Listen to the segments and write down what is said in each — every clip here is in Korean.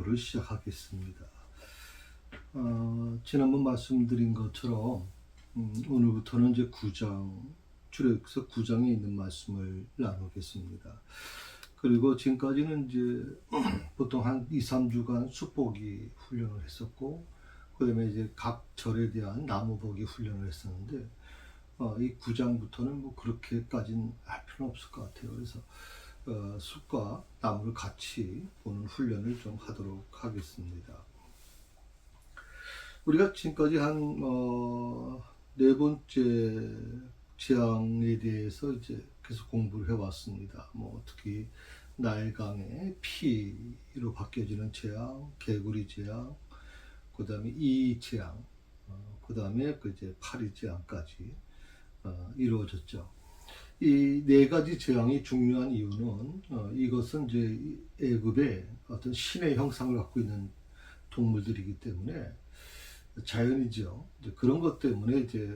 공부를 시작하겠습니다. 지난번 말씀드린 것처럼 오늘부터는 이제 9장, 출애굽기서 9장에 있는 말씀을 나누겠습니다. 그리고 지금까지는 이제 보통 한 2, 3주간 숙보기 훈련을 했었고, 그 다음에 이제 각 절에 대한 나무보기 훈련을 했었는데, 이 9장부터는 뭐 그렇게까지는 할 필요는 없을 것 같아요. 그래서 숲과 나무를 같이 보는 훈련을 좀 하도록 하겠습니다. 우리가 지금까지 한 네 번째 재앙에 대해서 이제 계속 공부를 해왔습니다. 뭐 특히 나일강의 피로 바뀌어지는 재앙, 개구리 재앙, 그 다음에 이 재앙, 그 다음에 그 이제 파리 재앙까지 이루어졌죠. 이 네 가지 재앙이 중요한 이유는 이것은 이제 애굽의 어떤 신의 형상을 갖고 있는 동물들이기 때문에 자연이죠. 이제 그런 것 때문에 이제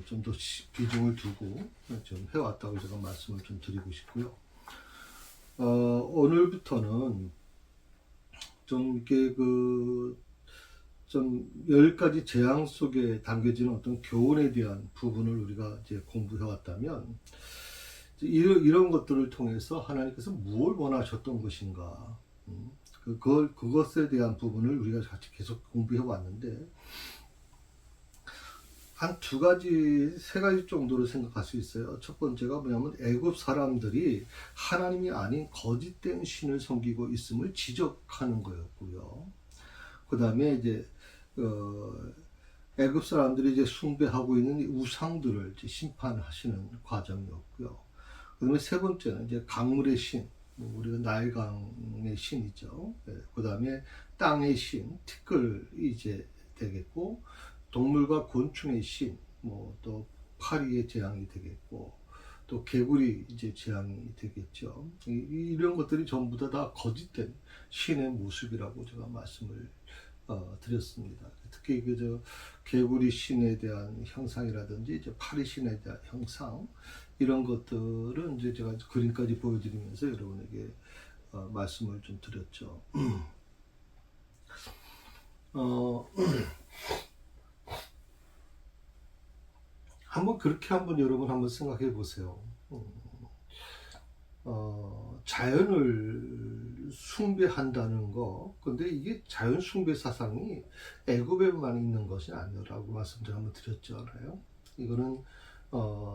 좀 더 비중을 두고 좀 해왔다고 제가 말씀을 좀 드리고 싶고요. 오늘부터는 좀 이렇게 좀 10가지 재앙 속에 담겨지는 어떤 교훈에 대한 부분을 우리가 이제 공부해 왔다면, 이런 것들을 통해서 하나님께서 무엇을 원하셨던 것인가, 그것에 대한 부분을 우리가 같이 계속 공부해 왔는데, 한 두 가지, 세 가지 정도로 생각할 수 있어요. 첫 번째가 뭐냐면 애굽 사람들이 하나님이 아닌 거짓된 신을 섬기고 있음을 지적하는 거였고요. 그 다음에 이제 애굽 사람들이 이제 숭배하고 있는 우상들을 이제 심판하시는 과정이었고요. 그다음에 세 번째는 이제 강물의 신, 뭐 우리가 나일강의 신이죠. 그다음에 땅의 신, 티끌이 이제 되겠고, 동물과 곤충의 신, 뭐 또 파리의 재앙이 되겠고, 또 개구리 이제 재앙이 되겠죠. 이런 것들이 전부 다 거짓된 신의 모습이라고 제가 말씀을 드렸습니다. 특히 그 개구리 신에 대한 형상이라든지 이제 파리 신에 대한 형상, 이런 것들은 이제 제가 그림까지 보여드리면서 여러분에게 말씀을 좀 드렸죠. 한번 여러분 한번 생각해 보세요. 자연을 숭배한다는 거, 근데 이게 자연 숭배 사상이 애굽에만 있는 것이 아니라고 말씀 제가 한번 드렸잖아요. 이거는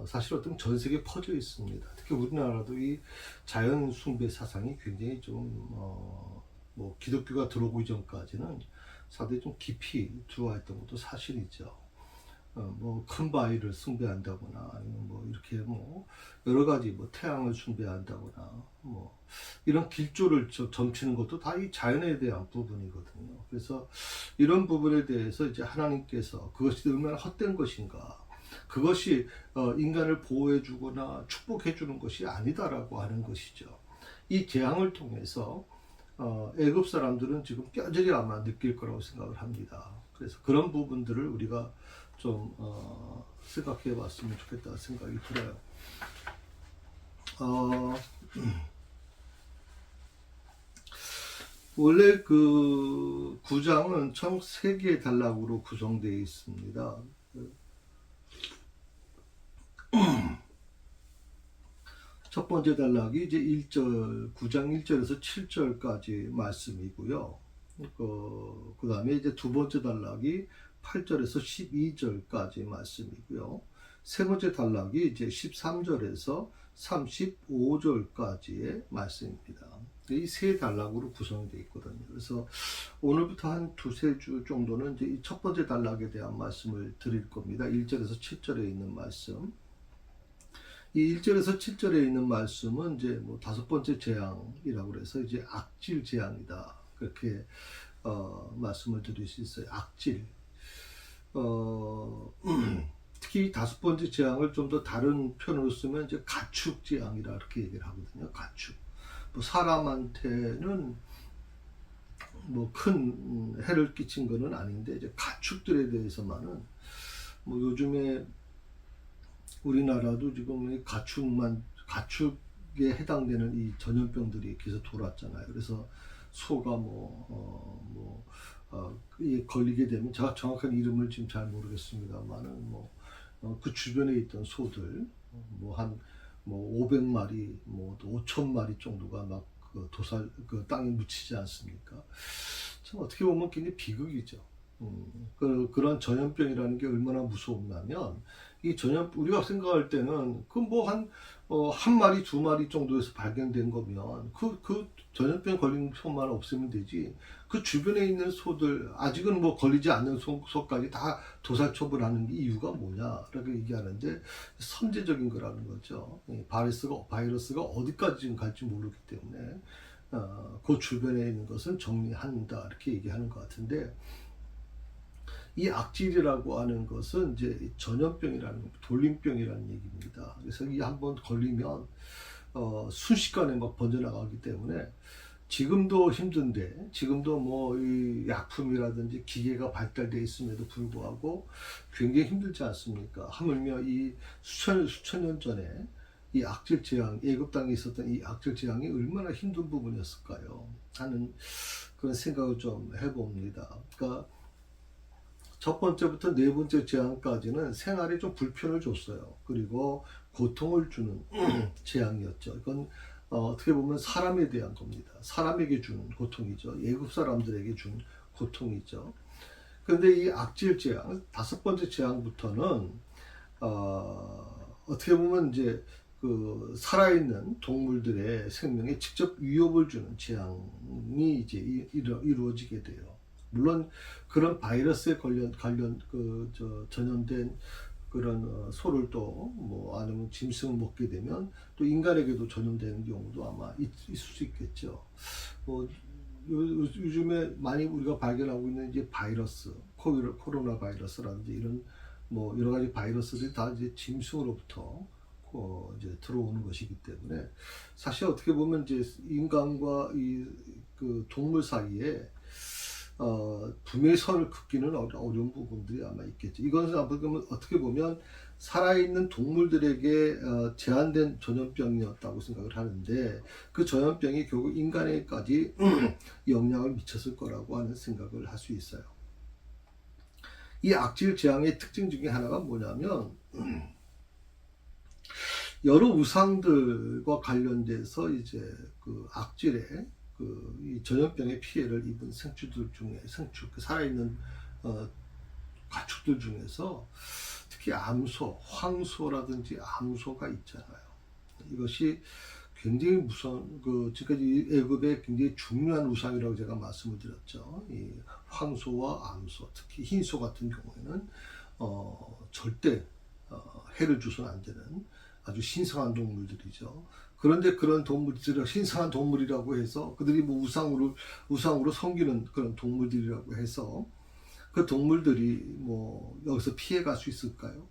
사실 어떤 전 세계에 퍼져 있습니다. 특히 우리나라도 이 자연 숭배 사상이 굉장히 좀 뭐 기독교가 들어오기 이전까지는 사대에 좀 깊이 들어와 있던 것도 사실이죠. 뭐 큰 바위를 숭배한다거나, 아니면 뭐 이렇게 뭐 여러 가지 뭐 태양을 숭배한다거나, 뭐 이런 길조를 점치는 것도 다 이 자연에 대한 부분이거든요. 그래서 이런 부분에 대해서 이제 하나님께서 그것이 얼마나 헛된 것인가, 그것이 인간을 보호해 주거나 축복해 주는 것이 아니다라고 하는 것이죠. 이 재앙을 통해서 애굽 사람들은 지금 뼈저리 아마 느낄 거라고 생각을 합니다. 그래서 그런 부분들을 우리가 좀 생각해 봤으면 좋겠다 생각이 들어요. 원래 그 9장은 총 3개의 단락으로 구성되어 있습니다. 첫 번째 단락이 이제 9장 1절에서 7절까지 말씀이고요. 그 다음에 이제 두 번째 단락이 8절에서 12절까지 말씀이고요. 세 번째 단락이 이제 13절에서 35절까지의 말씀입니다. 이 세 단락으로 구성이 되어 있거든요. 그래서 오늘부터 한 두세 주 정도는 이제 이 첫 번째 단락에 대한 말씀을 드릴 겁니다. 1절에서 7절에 있는 말씀. 이 1절에서 7절에 있는 말씀은 이제 뭐 5번째 재앙이라고 그래서 이제 악질 재앙이다, 그렇게 말씀을 드릴 수 있어요. 악질. 특히 5번째 재앙을 좀 더 다른 표현으로 쓰면 이제 가축 재앙이라 이렇게 얘기를 하거든요. 가축. 뭐 사람한테는 뭐 큰 해를 끼친 거는 아닌데, 이제 가축들에 대해서만은 뭐 요즘에 우리나라도 지금 가축에 해당되는 이 전염병들이 계속 돌았잖아요. 그래서 소가 이 걸리게 되면 제가 정확한 이름을 지금 잘 모르겠습니다만은 그 주변에 있던 소들 한 500마리 5,000마리 정도가 막 그 땅에 묻히지 않습니까? 참 어떻게 보면 굉장히 비극이죠. 그런 전염병이라는 게 얼마나 무서웠냐면 이 우리가 생각할 때는 한 마리 두 마리 정도에서 발견된 거면 그 전염병 걸린 소만 없으면 되지, 그 주변에 있는 소들 아직은 걸리지 않는 소까지 다 도살 처벌하는 이유가 뭐냐라고 얘기하는데 선제적인 거라는 거죠. 바이러스가 어디까지 지금 갈지 모르기 때문에 그 주변에 있는 것은 정리한다 이렇게 얘기하는 것 같은데, 이 악질이라고 하는 것은 이제 전염병이라는 돌림병이라는 얘기입니다. 그래서 이 한번 걸리면 순식간에 막 번져나가기 때문에 지금도 힘든데, 지금도 이 약품이라든지 기계가 발달되어 있음에도 불구하고 굉장히 힘들지 않습니까? 하물며 이 수천 년 전에 이 악질 재앙, 애굽 땅에 있었던 이 악질 재앙이 얼마나 힘든 부분이었을까요? 하는 그런 생각을 좀 해봅니다. 그러니까 첫 번째부터 네 번째 재앙까지는 생활에 좀 불편을 줬어요. 그리고 고통을 주는 재앙이었죠. 이건 어떻게 보면 사람에 대한 겁니다. 사람에게 준 고통이죠. 애굽 사람들에게 준 고통이죠. 그런데 이 악질 재앙, 다섯 번째 재앙부터는 어떻게 보면 이제 그 살아있는 동물들의 생명에 직접 위협을 주는 재앙이 이제 이루어지게 돼요. 물론 그런 바이러스에 전염된 그런 소를 또 아니면 짐승을 먹게 되면 또 인간에게도 전염되는 경우도 아마 있을 수 있겠죠. 요즘에 많이 우리가 발견하고 있는 이제 바이러스, 코로나 바이러스라든지 이런 여러 가지 바이러스들이 다 이제 짐승으로부터 이제 들어오는 것이기 때문에 사실 어떻게 보면 이제 인간과 그 동물 사이에 분명히 선을 긋기는 어려운 부분들이 아마 있겠죠. 이것은 어떻게 보면 살아있는 동물들에게 제한된 전염병이었다고 생각을 하는데, 그 전염병이 결국 인간에게까지 영향을 미쳤을 거라고 하는 생각을 할 수 있어요. 이 악질 재앙의 특징 중에 하나가 뭐냐면 여러 우상들과 관련돼서 이제 그 악질의 이 전염병의 피해를 입은 생축 살아있는 가축들 중에서 특히 암소, 황소라든지 암소가 있잖아요. 이것이 굉장히 무서운 지금까지 애굽의 굉장히 중요한 우상이라고 제가 말씀을 드렸죠. 이 황소와 암소, 특히 흰소 같은 경우에는 절대 해를 줘서는 안 되는 아주 신성한 동물들이죠. 그런데 그런 동물들을 신성한 동물이라고 해서 그들이 우상으로 섬기는 그런 동물들이라고 해서 그 동물들이 여기서 피해갈 수 있을까요?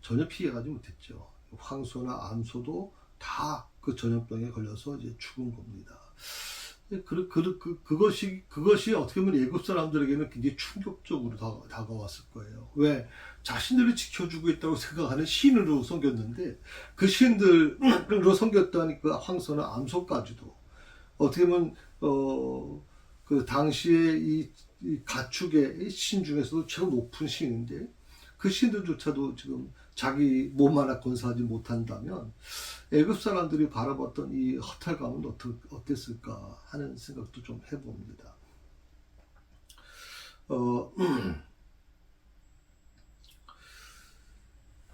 전혀 피해가지 못했죠. 황소나 암소도 다 그 전염병에 걸려서 이제 죽은 겁니다. 그것이 어떻게 보면 애굽 사람들에게는 굉장히 충격적으로 다가왔을 거예요. 왜? 자신들이 지켜주고 있다고 생각하는 신으로 섬겼는데, 그 신들로 섬겼다니 그 황소나 암소까지도 어떻게 보면 그 당시에 이 가축의 신 중에서도 최고 높은 신인데, 그 신들조차도 지금 자기 몸 하나 건사하지 못한다면 애굽 사람들이 바라봤던 이 허탈감은 어땠을까 하는 생각도 좀 해봅니다.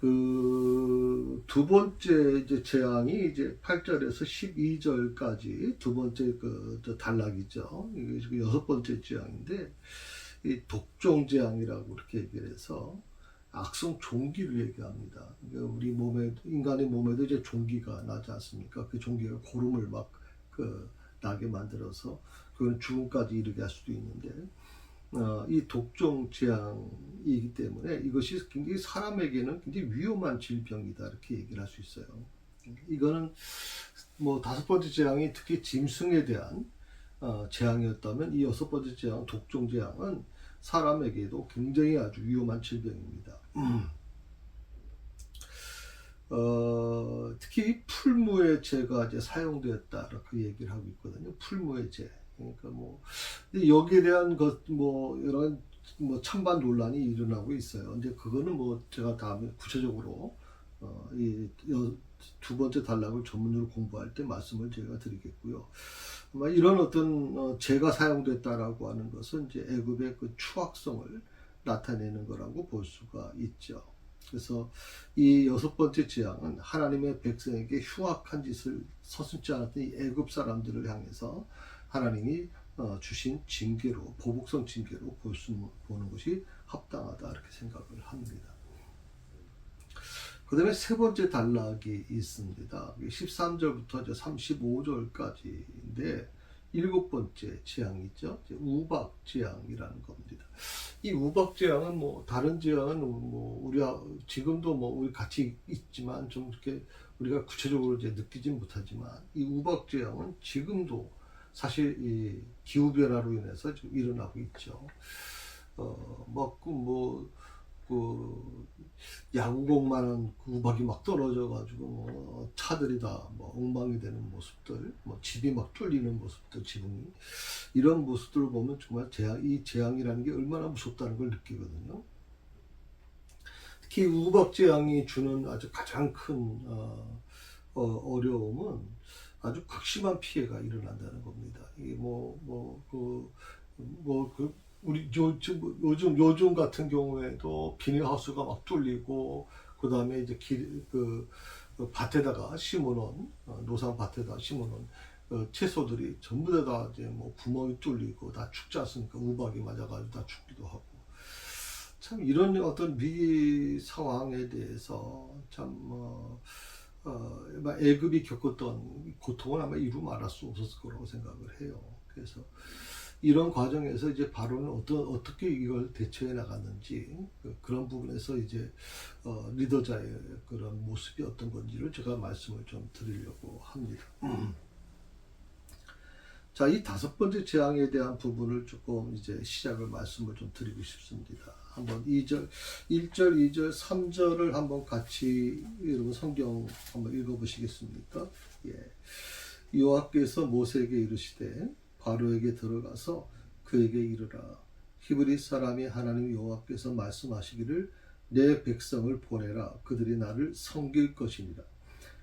그 두 번째 이제 재앙이 이제 8절에서 12절까지 두 번째 단락이죠. 이게 여섯 번째 재앙인데, 이 독종 재앙이라고 이렇게 얘기를 해서 악성 종기를 얘기합니다. 우리 인간의 몸에도 이제 종기가 나지 않습니까? 그 종기가 고름을 나게 만들어서 그건 죽음까지 이르게 할 수도 있는데, 이 독종 재앙이기 때문에 이것이 굉장히 사람에게는 굉장히 위험한 질병이다 이렇게 얘기를 할 수 있어요. 이거는 다섯 번째 재앙이 특히 짐승에 대한 재앙이었다면, 이 여섯 번째 재앙, 독종 재앙은 사람에게도 굉장히 아주 위험한 질병입니다. 특히 풀무의 죄가 이제 사용되었다 이렇게 얘기를 하고 있거든요. 풀무의 죄. 그러니까 뭐 여기에 대한 뭐 이런 뭐 찬반 논란이 일어나고 있어요. 이제 그거는 뭐 제가 다음에 구체적으로 이 두 번째 단락을 전문으로 공부할 때 말씀을 제가 드리겠고요. 아마 이런 어떤 죄가 사용됐다라고 하는 것은 이제 애굽의 그 추악성을 나타내는 거라고 볼 수가 있죠. 그래서 이 여섯 번째 재앙은 하나님의 백성에게 흉악한 짓을 서슴지 않았던 이 애굽 사람들을 향해서 하나님이 주신 징계로, 보복성 징계로 보는 것이 합당하다 이렇게 생각을 합니다. 그 다음에 세 번째 단락이 있습니다. 13절부터 35절까지인데 일곱 번째 재앙이죠. 우박 재앙이라는 겁니다. 이 우박 재앙은 뭐 다른 재앙은 뭐 우리가 지금도 뭐 우리 같이 있지만 좀 이렇게 우리가 구체적으로 이제 느끼진 못하지만 이 우박 재앙은 지금도 사실 이 기후 변화로 인해서 지금 일어나고 있죠. 그 야구공만한 우박이 막 떨어져가지고 뭐 차들이 다 뭐 엉망이 되는 모습들, 뭐 집이 막 뚫리는 모습들, 지붕이 이런 모습들을 보면 정말 이 재앙이라는 게 얼마나 무섭다는 걸 느끼거든요. 특히 우박 재앙이 주는 아주 가장 큰 어려움은 아주 극심한 피해가 일어난다는 겁니다. 이게 우리 요즘 같은 경우에도 비닐하우스가 막 뚫리고 그 다음에 이제 그 밭에다가 심어놓은 노상 밭에다 심어놓은 채소들이 전부 다 이제 뭐 구멍이 뚫리고 다 죽지 않습니까? 우박이 맞아가지고 다 죽기도 하고. 참 이런 어떤 위기 상황에 대해서 참 애굽이 겪었던 고통을 아마 이루 말할 수 없었을 거라고 생각을 해요. 그래서 이런 과정에서 이제 바로는 어떻게 이걸 대처해 나갔는지 그런 부분에서 이제 리더자의 그런 모습이 어떤 건지를 제가 말씀을 좀 드리려고 합니다. 자, 이 다섯 번째 재앙에 대한 부분을 조금 이제 말씀을 좀 드리고 싶습니다. 한번 1절, 2절, 3절을 한번 같이 여러분 성경 한번 읽어보시겠습니까? 예. 여호와께서 모세에게 이르시되 바로에게 들어가서 그에게 이르라. 히브리 사람이 하나님 여호와께서 말씀하시기를 내 백성을 보내라. 그들이 나를 섬길 것이니라.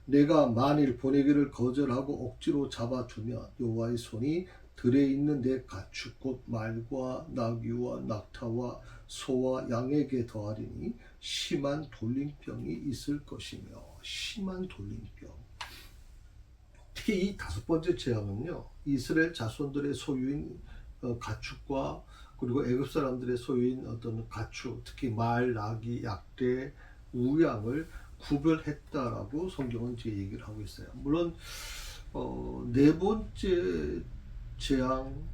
내가 만일 보내기를 거절하고 억지로 잡아주면 여호와의 손이 들에 있는 내 가축 곧 말과 나귀와 낙타와 소와 양에게 더하리니 심한 돌림병이 있을 것이며. 심한 돌림병. 특히 이 다섯 번째 재앙은요, 이스라엘 자손들의 소유인 가축과 그리고 애굽 사람들의 소유인 어떤 가축, 특히 말, 나귀, 약대, 우양을 구별했다라고 성경은 이제 얘기를 하고 있어요. 물론 네 번째 재앙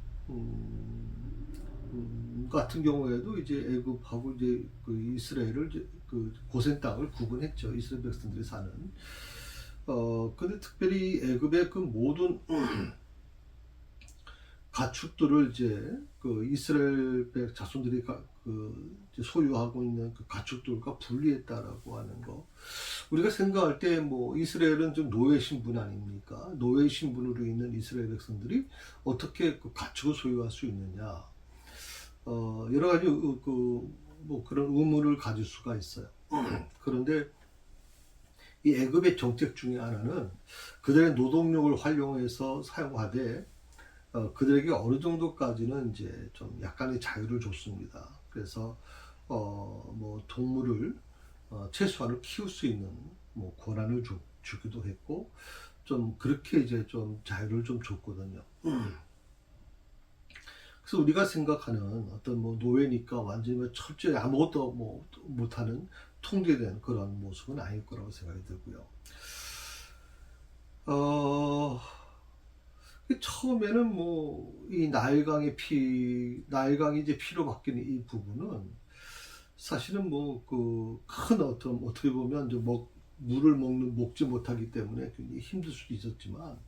같은 경우에도 이제 애굽하고 이제 그 이스라엘을 그 고센 땅을 구분했죠. 이스라엘 백성들이 사는. 근데 특별히 애굽의 그 모든 가축들을 이제 그 이스라엘 자손들이 이제 소유하고 있는 그 가축들과 분리했다라고 하는 거. 우리가 생각할 때 뭐 이스라엘은 좀 노예 신분 아닙니까? 노예 신분으로 있는 이스라엘 백성들이 어떻게 그 가축을 소유할 수 있느냐? 여러 가지 뭐 그런 의문을 가질 수가 있어요. 그런데 이 애굽의 정책 중에 하나는 그들의 노동력을 활용해서 사용하되 그들에게 어느 정도까지는 이제 좀 약간의 자유를 줬습니다. 그래서 뭐 동물을 최소한을 키울 수 있는 뭐 권한을 주기도 했고 좀 그렇게 이제 좀 자유를 좀 줬거든요. 그래서 우리가 생각하는 어떤 뭐 노예니까 완전히 철저히 아무것도 뭐 못하는 통제된 그런 모습은 아닐 거라고 생각이 들고요. 처음에는 뭐 이 나일강이 이제 피로 바뀌는 이 부분은 사실은 뭐 그 큰 어떻게 보면 이제 물을 먹지 못하기 때문에 굉장히 힘들 수도 있었지만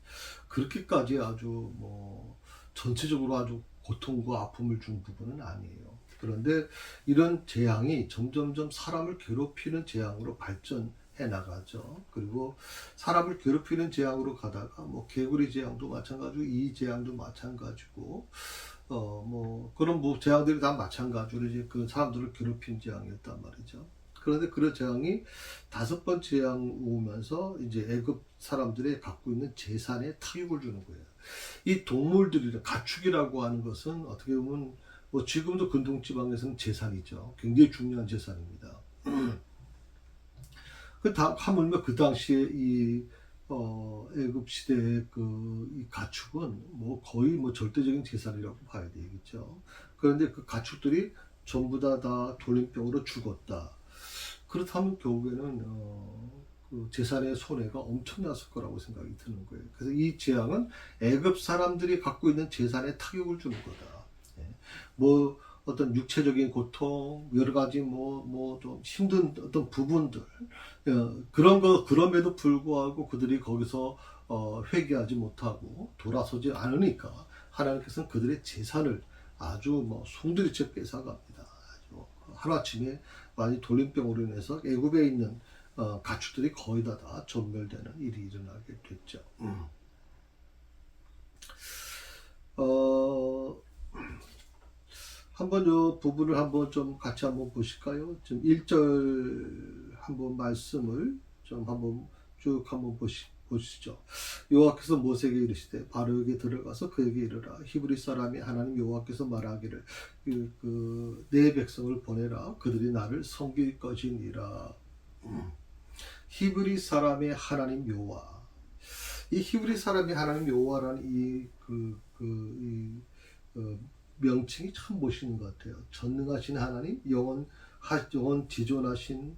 그렇게까지 아주 뭐 전체적으로 아주 고통과 아픔을 준 부분은 아니에요. 그런데 이런 재앙이 점점점 사람을 괴롭히는 재앙으로 발전해 나가죠. 그리고 사람을 괴롭히는 재앙으로 가다가 뭐 개구리 재앙도 마찬가지고 이 재앙도 마찬가지고 뭐 그런 뭐 재앙들이 다 마찬가지로 이제 그 사람들을 괴롭힌 재앙이었단 말이죠. 그런데 그런 재앙이 5번째 재앙 오면서 이제 애굽 사람들이 갖고 있는 재산에 타격을 주는 거예요. 이 동물들이 가축이라고 하는 것은 어떻게 보면 뭐 지금도 근동지방에서는 재산이죠. 굉장히 중요한 재산입니다. 하물며 그 당시에 이 애굽 시대의 이 가축은 뭐 거의 뭐 절대적인 재산이라고 봐야 되겠죠. 그런데 그 가축들이 전부 다 돌림병으로 죽었다. 그렇다면 결국에는 그 재산의 손해가 엄청났을 거라고 생각이 드는 거예요. 그래서 이 재앙은 애굽 사람들이 갖고 있는 재산에 타격을 주는 거다. 뭐 어떤 육체적인 고통, 여러 가지 뭐 좀 힘든 어떤 부분들, 그런 거 그럼에도 불구하고 그들이 거기서 회개하지 못하고 돌아서지 않으니까 하나님께서는 그들의 재산을 아주 뭐 송두리째 뺏어갑니다. 아주 하루아침에 많이 돌림병으로 인해서 애굽에 있는 가축들이 거의 다 전멸되는 일이 일어나게 됐죠. 한번 이 부분을 한번 좀 같이 한번 보실까요? 지금 1절 한번 말씀을 좀 한번 쭉 한번 보시죠. 여호와께서 모세에게 이르시되 바로에게 들어가서 그에게 이르라. 히브리 사람이 하나님 여호와께서 말하기를 내 백성을 보내라. 그들이 나를 섬길 것이니라. 히브리 사람의 하나님 여호와. 이 히브리 사람이 하나님 여호와라는 이 명칭이 참 멋있는 것 같아요. 전능하신 하나님, 영원 지존하신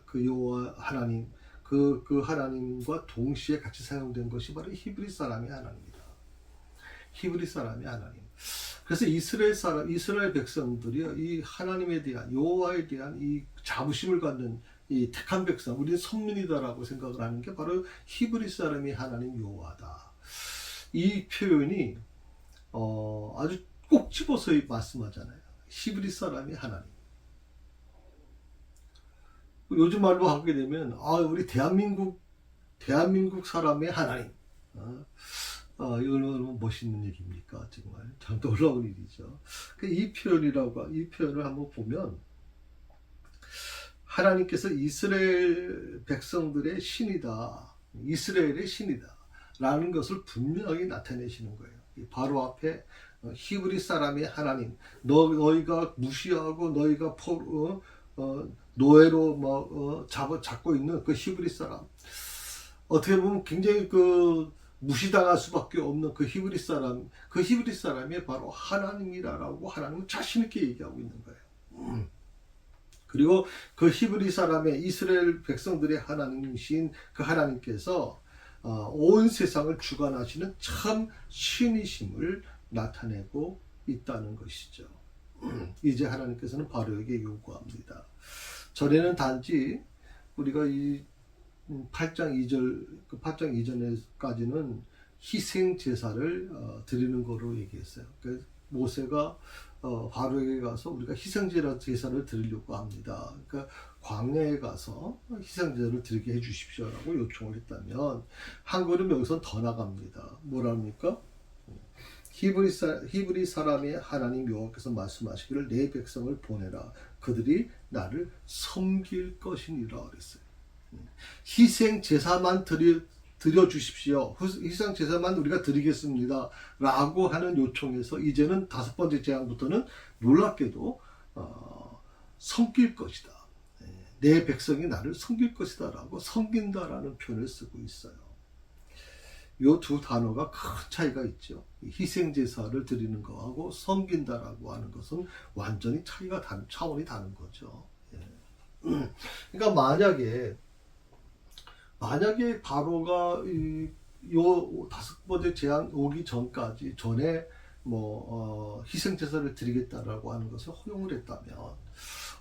그 여호와 하나님, 그 하나님과 동시에 같이 사용된 것이 바로 히브리 사람의 하나님이다. 히브리 사람의 하나님. 그래서 이스라엘 백성들이 이 하나님에 대한 여호와에 대한 이 자부심을 갖는 이 택한 백성, 우리는 선민이다라고 생각을 하는 게 바로 히브리 사람이 하나님 여호와다. 이 표현이 아주 꼭 집어서 말씀하잖아요. 히브리 사람이 하나님. 요즘 말로 하게 되면 우리 대한민국 사람의 하나님. 이거는 멋있는 얘기입니까? 정말 참 놀라운 일이죠. 이 표현을 한번 보면 하나님께서 이스라엘 백성들의 신이다. 이스라엘의 신이다. 라는 것을 분명하게 나타내시는 거예요. 바로 앞에 히브리 사람의 하나님, 너희가 무시하고 너희가 노예로 잡고 있는 그 히브리 사람, 어떻게 보면 굉장히 무시당할 수밖에 없는 그 히브리 사람이 바로 하나님이라고 하나님은 자신 있게 얘기하고 있는 거예요. 그리고 그 히브리 사람의 이스라엘 백성들의 하나님이신 그 하나님께서 온 세상을 주관하시는 참 신이심을 나타내고 있다는 것이죠. 이제 하나님께서는 바로에게 요구합니다. 전에는 단지 우리가 이 8장 8장 이전에까지는 희생 제사를 드리는 거로 얘기했어요. 그래서 모세가 바로에게 가서 우리가 희생 제사를 드리려고 합니다. 그러니까 광야에 가서 희생 제사를 드리게 해 주십시오라고 요청을 했다면 한 걸음 여기서 더 나갑니다. 뭐랍니까? 히브리 사람의 하나님 여호와께서 말씀하시기를 내 백성을 보내라. 그들이 나를 섬길 것이니라 그랬어요. 희생 제사만 드려 주십시오. 희생 제사만 우리가 드리겠습니다. 라고 하는 요청에서 이제는 5번째 재앙부터는 놀랍게도 섬길 것이다. 내 백성이 나를 섬길 것이다 라고 섬긴다라는 표현을 쓰고 있어요. 이 두 단어가 큰 차이가 있죠. 희생 제사를 드리는 거하고 섬긴다라고 하는 것은 완전히 차원이 다른 거죠. 그러니까 만약에 바로가 요 5번째 재앙 오기 전에 희생 제사를 드리겠다라고 하는 것을 허용을 했다면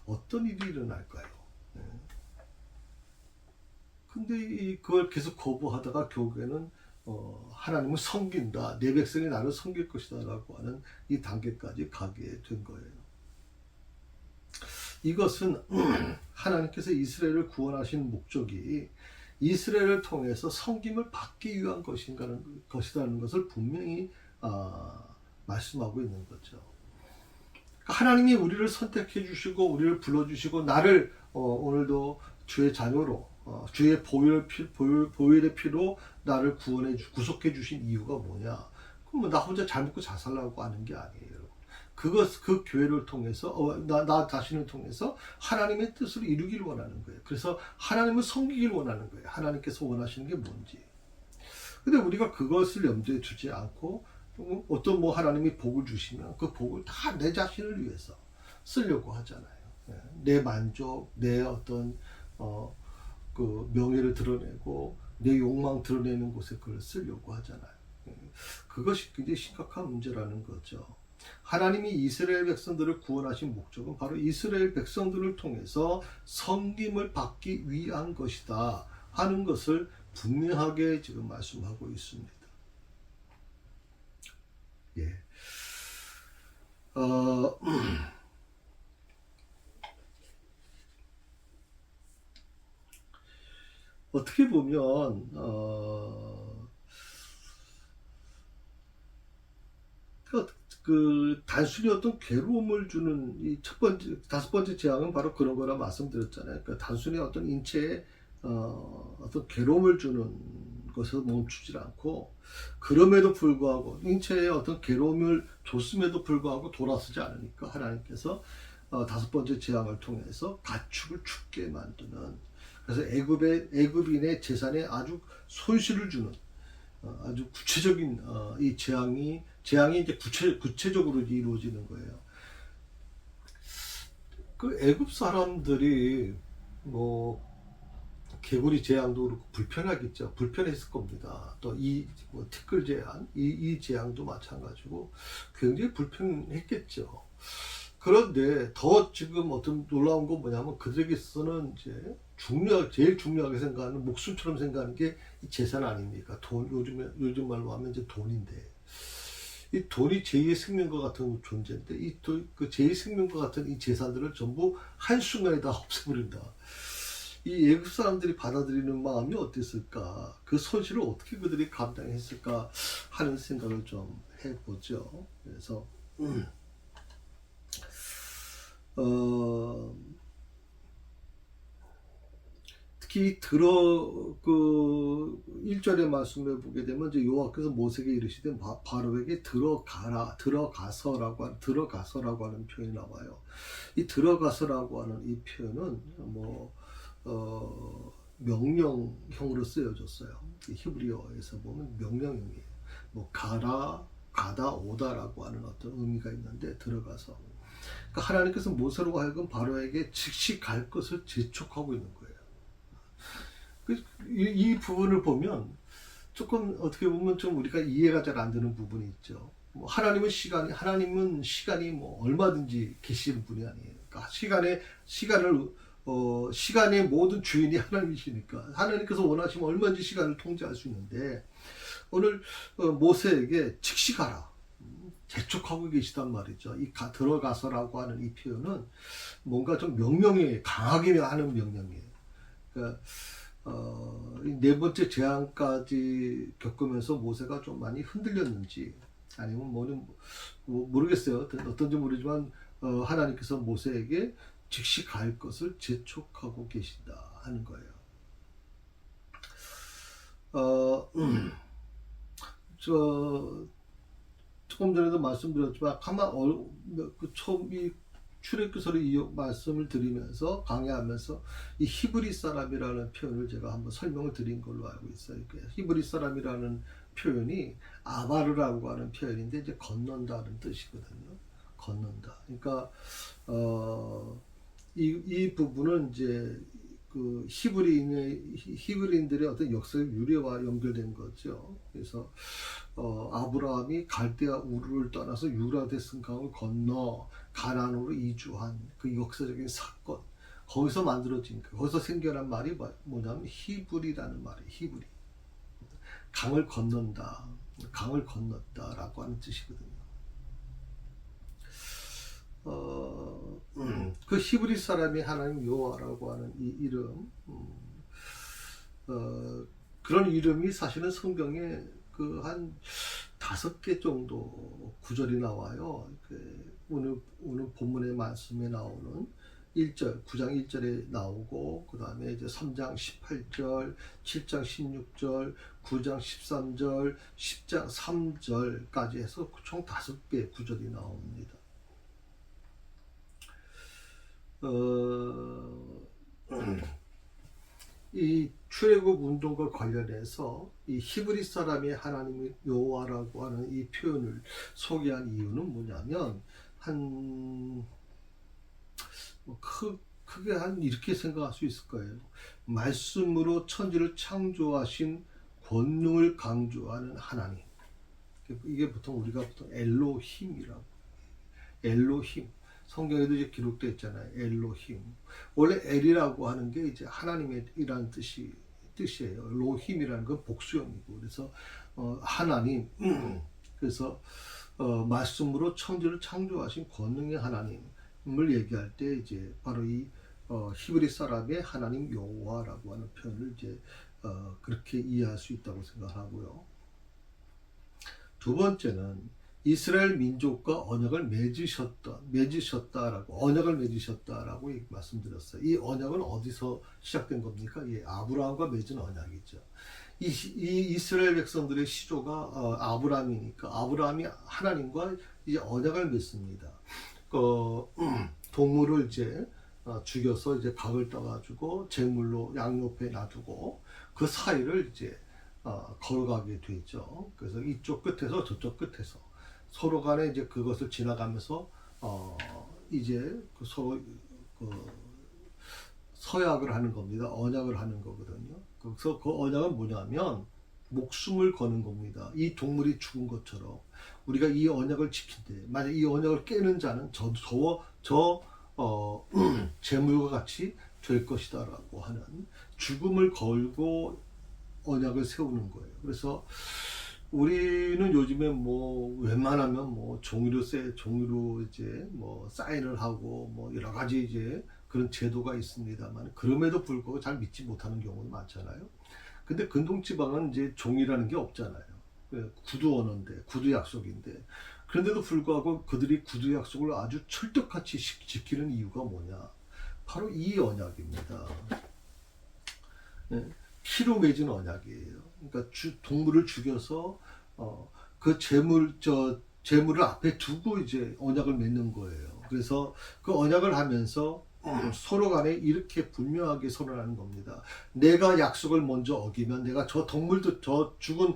어떤 일이 일어날까요? 근데 그걸 계속 거부하다가 결국에는 하나님을 섬긴다, 내 백성이 나를 섬길 것이다 라고 하는 이 단계까지 가게 된 거예요. 이것은 하나님께서 이스라엘을 구원하신 목적이 이스라엘을 통해서 섬김을 받기 위한 것이라는 것을 분명히 말씀하고 있는 거죠. 하나님이 우리를 선택해 주시고 우리를 불러주시고 나를 오늘도 주의 자녀로 주의 보혈의 피로 나를 구속해 주신 이유가 뭐냐? 그럼 나 혼자 잘 먹고 잘 살라고 하는 게 아니에요. 그 교회를 통해서 나 자신을 통해서 하나님의 뜻을 이루기를 원하는 거예요. 그래서 하나님을 섬기기를 원하는 거예요. 하나님께서 원하시는 게 뭔지. 근데 우리가 그것을 염두에 두지 않고 어떤 하나님이 복을 주시면 그 복을 다 내 자신을 위해서 쓰려고 하잖아요. 내 만족, 내 어떤 그 명예를 드러내고 내 욕망 드러내는 곳에 그걸 쓰려고 하잖아요. 그것이 굉장히 심각한 문제라는 거죠. 하나님이 이스라엘 백성들을 구원하신 목적은 바로 이스라엘 백성들을 통해서 섬김을 받기 위한 것이다 하는 것을 분명하게 지금 말씀하고 있습니다. 예. 어떻게 보면 단순히 어떤 괴로움을 주는 이 다섯 번째 재앙은 바로 그런 거라 말씀드렸잖아요. 그러니까 단순히 어떤 인체에 어떤 괴로움을 주는 것에서 멈추지 않고 그럼에도 불구하고 인체에 어떤 괴로움을 줬음에도 불구하고 돌아서지 않으니까 하나님께서 다섯 번째 재앙을 통해서 가축을 죽게 만드는, 그래서 애굽인의 재산에 아주 손실을 주는 아주 구체적인 이 재앙이 이제 구체적으로 이루어지는 거예요. 그 애굽 사람들이 개구리 재앙도 그렇고 불편하겠죠. 불편했을 겁니다. 또 이 티끌 재앙, 이 재앙도 마찬가지고 굉장히 불편했겠죠. 그런데 더 지금 어떤 놀라운 건 뭐냐면 그들에게서는 이제 제일 중요하게 생각하는, 목숨처럼 생각하는 게 이 재산 아닙니까? 돈, 요즘 말로 하면 이제 돈인데, 이 돈이 제2의 생명과 같은 존재인데, 그 제2의 생명과 같은 이 재산들을 전부 한순간에 다 없애버린다. 이 애굽 사람들이 받아들이는 마음이 어땠을까? 그 손실을 어떻게 그들이 감당했을까 하는 생각을 좀 해보죠. 그래서 특히 그 1절의 말씀을 보게 되면 이제 여호와께서 모세에게 이르시되 바로에게 들어가서라고 하는 표현이 나와요. 이 들어가서라고 하는 이 표현은 명령형으로 쓰여졌어요. 히브리어에서 보면 명령형이에요. 가다, 오다라고 하는 어떤 의미가 있는데, 들어가서. 그러니까 하나님께서 모세로 하여금 바로에게 즉시 갈 것을 재촉하고 있는 거예요. 이 부분을 보면 조금 어떻게 보면 좀 우리가 이해가 잘 안 되는 부분이 있죠. 하나님은 시간이 얼마든지 계시는 분이 아니에요. 그러니까 시간의 모든 주인이 하나님이시니까 하나님께서 원하시면 얼마든지 시간을 통제할 수 있는데, 오늘 모세에게 즉시 가라, 재촉하고 계시단 말이죠. 이 들어가서라고 하는 이 표현은 뭔가 좀 명령이에요. 강하게 하는 명령이에요. 그러니까 네 번째 재앙까지 겪으면서 모세가 좀 많이 흔들렸는지 아니면 모르겠어요. 어떤지 모르지만 하나님께서 모세에게 즉시 갈 것을 재촉하고 계신다 하는 거예요. 조금 전에도 말씀드렸지만 처음 이 출애굽기서를 말씀을 드리면서 강의하면서 이 히브리 사람이라는 표현을 제가 한번 설명을 드린 걸로 알고 있어요. 히브리 사람이라는 표현이 아바르라고 하는 표현인데 이제 건넌다는 뜻이거든요. 건넌다. 그러니까 이 부분은 이제 그 히브리인들의 어떤 역사적 유래와 연결된 거죠. 그래서 아브라함이 갈대아 우르를 떠나서 유라데스 강을 건너 가나안으로 이주한 그 역사적인 사건, 거기서 만들어진, 거기서 생겨난 말이 뭐냐면 히브리라는 말이에요. 히브리. 강을 건넌다, 강을 건넜다라고 하는 뜻이거든요. 그 히브리 사람이 하나님 여호와라고 하는 이 이름, 그런 이름이 사실은 성경에 그 한 5개 정도 구절이 나와요. 오늘 본문의 말씀에 나오는 1절, 9장 1절에 나오고, 그 다음에 이제 3장 18절, 7장 16절, 9장 13절, 10장 3절까지 해서 총 5개의 구절이 나옵니다. 이 출애굽 운동과 관련해서 이 히브리 사람의 하나님의 여호와라고 하는 이 표현을 소개한 이유는 뭐냐면, 크게 이렇게 생각할 수 있을 거예요. 말씀으로 천지를 창조하신 권능을 강조하는 하나님. 이게 우리가 보통 엘로힘이라고. 엘로힘. 성경에도 이제 기록되어 있잖아요. 엘로힘. 원래 엘이라고 하는 게 이제 하나님이라는 뜻이에요. 로힘이라는 건 복수형이고. 그래서 하나님. 그래서 말씀으로 천지를 창조하신 권능의 하나님을 얘기할 때 이제 바로 이 히브리 사람의 하나님 여호와라고 하는 표현을 이제 그렇게 이해할 수 있다고 생각하고요. 두 번째는 이스라엘 민족과 언약을 맺으셨다라고 말씀드렸어요. 이 언약은 어디서 시작된 겁니까? 예, 아브라함과 맺은 언약이죠. 이 이스라엘 백성들의 시조가 아브라함이니까 아브라함이 하나님과 이제 언약을 맺습니다. 동물을 이제 죽여서 이제 각을 떠가지고 제물로 양옆에 놔두고 그 사이를 이제 걸어가게 되죠. 그래서 이쪽 끝에서 저쪽 끝에서 서로 간에 이제 그것을 지나가면서 이제 서로 서약을 하는 겁니다. 언약을 하는 거거든요. 그래서 그 언약은 뭐냐면 목숨을 거는 겁니다. 이 동물이 죽은 것처럼 우리가 이 언약을 지킨대. 만약 이 언약을 깨는 자는 재물과 같이 될 것이다라고 하는 죽음을 걸고 언약을 세우는 거예요. 그래서 우리는 요즘에 웬만하면 종이로 이제 사인을 하고 여러 가지 이제 그런 제도가 있습니다만, 그럼에도 불구하고 잘 믿지 못하는 경우도 많잖아요. 근데 근동지방은 이제 종이라는 게 없잖아요. 구두 언어인데, 구두 약속인데, 그런데도 불구하고 그들이 구두 약속을 아주 철떡같이 지키는 이유가 뭐냐? 바로 이 언약입니다. 피로 맺은 언약이에요. 그러니까 동물을 죽여서 그 재물을 앞에 두고 이제 언약을 맺는 거예요. 그래서 그 언약을 하면서 서로 간에 이렇게 분명하게 선언하는 겁니다. 내가 약속을 먼저 어기면 내가 저 동물도 죽은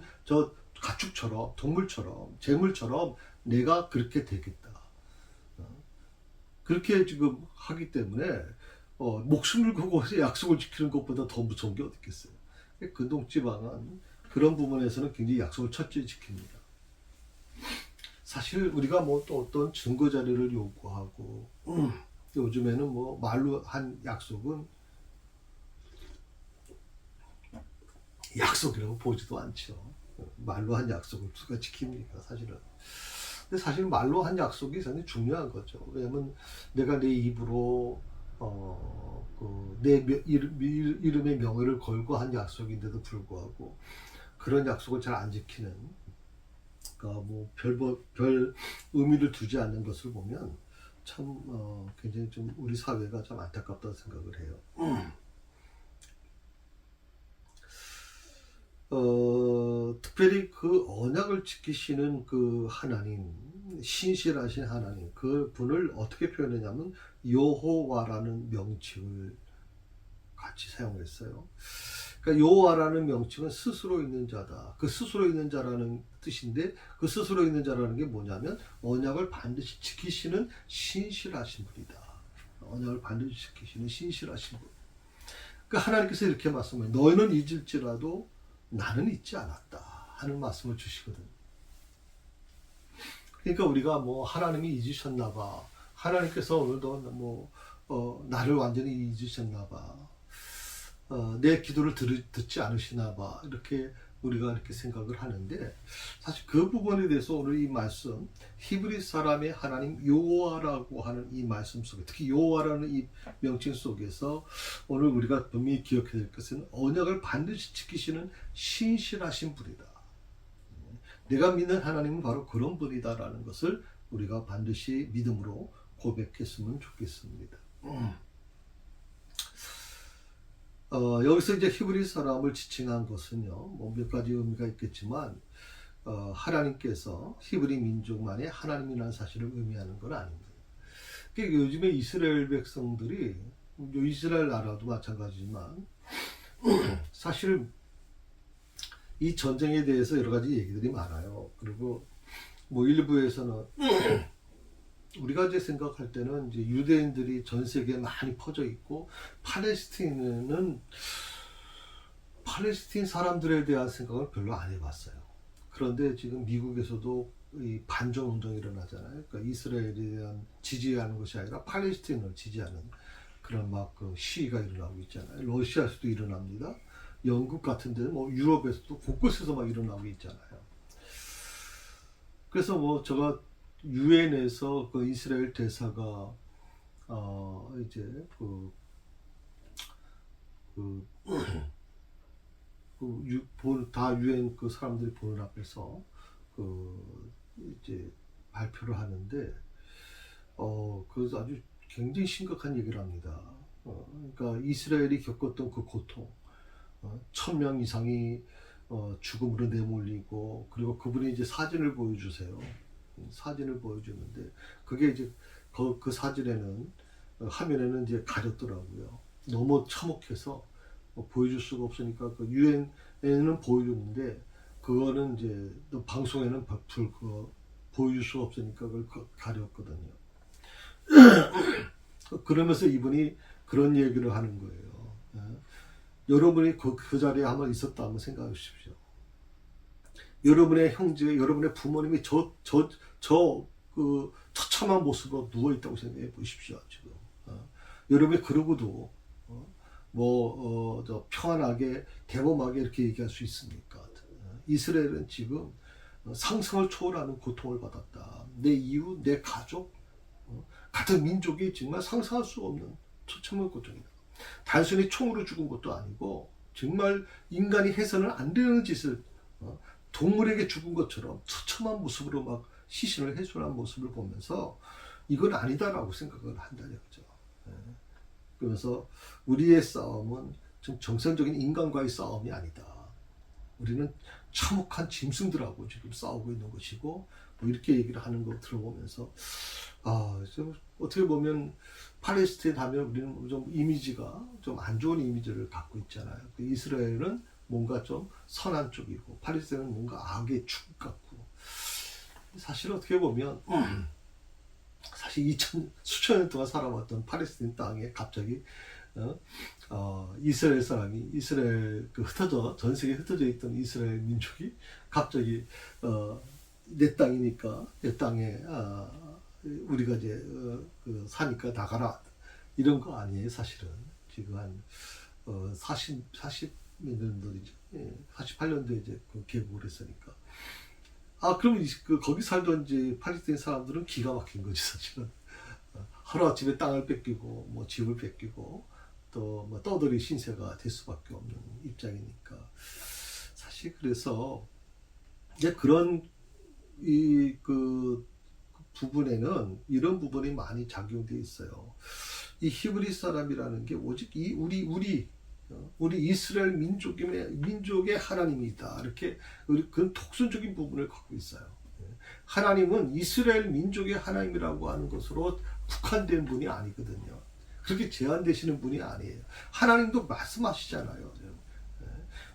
가축처럼, 동물처럼, 재물처럼 내가 그렇게 되겠다. 그렇게 지금 하기 때문에 목숨을 걸고 약속을 지키는 것보다 더 무서운 게 어디 있겠어요. 근동지방은 그런 부분에서는 굉장히 약속을 철저히 지킵니다. 사실 우리가 또 어떤 증거 자료를 요구하고 요즘에는 말로 한 약속은 약속이라고 보지도 않죠. 말로 한 약속을 누가 지킵니까, 사실은. 근데 사실 말로 한 약속이 상당히 중요한 거죠. 왜냐면 내가 내 입으로 내 이름의 명예를 걸고 한 약속인데도 불구하고 그런 약속을 잘 안 지키는, 별 의미를 두지 않는 것을 보면 참 굉장히 좀 우리 사회가 좀 안타깝다고 생각을 해요. 특별히 그 언약을 지키시는 그 하나님, 신실하신 하나님, 그 분을 어떻게 표현했냐면 여호와라는 명칭을 같이 사용했어요. 그러니까 여호와라는 명칭은 스스로 있는 자다. 그 스스로 있는 자라는 뜻인데, 그 스스로 있는 자라는 게 뭐냐면 언약을 반드시 지키시는 신실하신 분이다. 언약을 반드시 지키시는 신실하신 분. 그러니까 하나님께서 이렇게 말씀해요. 너희는 잊을지라도 나는 잊지 않았다 하는 말씀을 주시거든. 그러니까 우리가 하나님이 잊으셨나 봐, 하나님께서 오늘도 나를 완전히 잊으셨나 봐, 내 기도를 듣지 않으시나 봐, 이렇게 우리가 이렇게 생각을 하는데, 사실 그 부분에 대해서 오늘 이 말씀, 히브리 사람의 하나님 여호와라고 하는 이 말씀 속에, 특히 여호와라는 이 명칭 속에서 오늘 우리가 분명히 기억해야 될 것은 언약을 반드시 지키시는 신실하신 분이다. 내가 믿는 하나님은 바로 그런 분이다라는 것을 우리가 반드시 믿음으로 고백했으면 좋겠습니다. 여기서 이제 히브리 사람을 지칭한 것은요, 뭐 몇 가지 의미가 있겠지만, 하나님께서 히브리 민족만의 하나님이라는 사실을 의미하는 건 아닙니다. 그러니까 요즘에 이스라엘 백성들이, 이스라엘 나라도 마찬가지지만, 사실 이 전쟁에 대해서 여러 가지 얘기들이 많아요. 그리고 뭐 일부에서는 우리가 이제 생각할 때는 이제 유대인들이 전 세계에 많이 퍼져 있고 팔레스틴은 팔레스틴 사람들에 대한 생각을 별로 안 해봤어요. 그런데 지금 미국에서도 이 반전 운동이 일어나잖아요. 그러니까 이스라엘에 대한 지지하는 것이 아니라 팔레스틴을 지지하는 그런 막 그 시위가 일어나고 있잖아요. 러시아에서도 일어납니다. 영국 같은 데는 뭐 유럽에서도 곳곳에서 막 일어나고 있잖아요. 그래서 뭐 제가 유엔에서 그 이스라엘 대사가 이제 다 유엔 그 사람들이 보는 앞에서 이제 발표를 하는데 그래서 아주 굉장히 심각한 얘기를 합니다. 그러니까 이스라엘이 겪었던 그 고통, 1000명 이상이 죽음으로 내몰리고, 그리고 그분이 이제 사진을 보여주세요. 사진을 보여주는데 그게 이제 그 사진에는 화면에는 이제 가렸더라고요. 너무 참혹해서 보여줄 수가 없으니까 그 유엔에는 보여줬는데 그거는 이제 방송에는 보여줄 수가 없으니까 그걸 가렸거든요. 그러면서 이분이 그런 얘기를 하는 거예요. 여러분이 그 자리에 한번 있었다 한번 생각해 주십시오. 여러분의 형제, 여러분의 부모님이 그 처참한 모습으로 누워 있다고 생각해 보십시오. 지금 여러분이 그러고도 평안하게 대범하게 이렇게 얘기할 수 있습니까? 이스라엘은 지금 상상을 초월하는 고통을 받았다. 내 이웃, 내 가족, 같은 민족이 정말 상상할 수 없는 처참한 고통이다. 단순히 총으로 죽은 것도 아니고 정말 인간이 해서는 안 되는 짓을 동물에게 죽은 것처럼 처참한 모습으로 막 시신을 해소한 모습을 보면서 이건 아니다라고 생각을 한다는 거죠. 그래서 우리의 싸움은 좀 정상적인 인간과의 싸움이 아니다. 우리는 참혹한 짐승들하고 지금 싸우고 있는 것이고, 뭐 이렇게 얘기를 하는 거 들어보면서 좀 어떻게 보면 팔레스타인 하면 우리는 좀 이미지가 좀 안 좋은 이미지를 갖고 있잖아요. 이스라엘은 뭔가 좀 선한 쪽이고 팔레스타인은 뭔가 악의 축 같고, 사실 어떻게 보면 사실 수천 년 동안 살아왔던 팔레스타인 땅에 갑자기 이스라엘 사람이 전 세계에 흩어져 있던 이스라엘 민족이 갑자기 내 땅이니까 내 땅에 우리가 이제 사니까 나가라 이런 거 아니에요. 사실은 지금 한 40몇 년도이죠. 48년도에 이제 개국을 했으니까. 그럼 거기 살던 이제 팔레스타인 사람들은 기가 막힌 거지 사실은. 하루아침에 땅을 뺏기고 뭐 집을 뺏기고 또 뭐 떠돌이 신세가 될 수밖에 없는 입장이니까. 사실 그래서 이제 그런 그 부분에는 이런 부분이 많이 작용되어 있어요. 이 히브리 사람이라는 게 오직 우리 이스라엘 민족의 하나님이다. 이렇게 그런 독선적인 부분을 갖고 있어요. 하나님은 이스라엘 민족의 하나님이라고 하는 것으로 국한된 분이 아니거든요. 그렇게 제한되시는 분이 아니에요. 하나님도 말씀하시잖아요.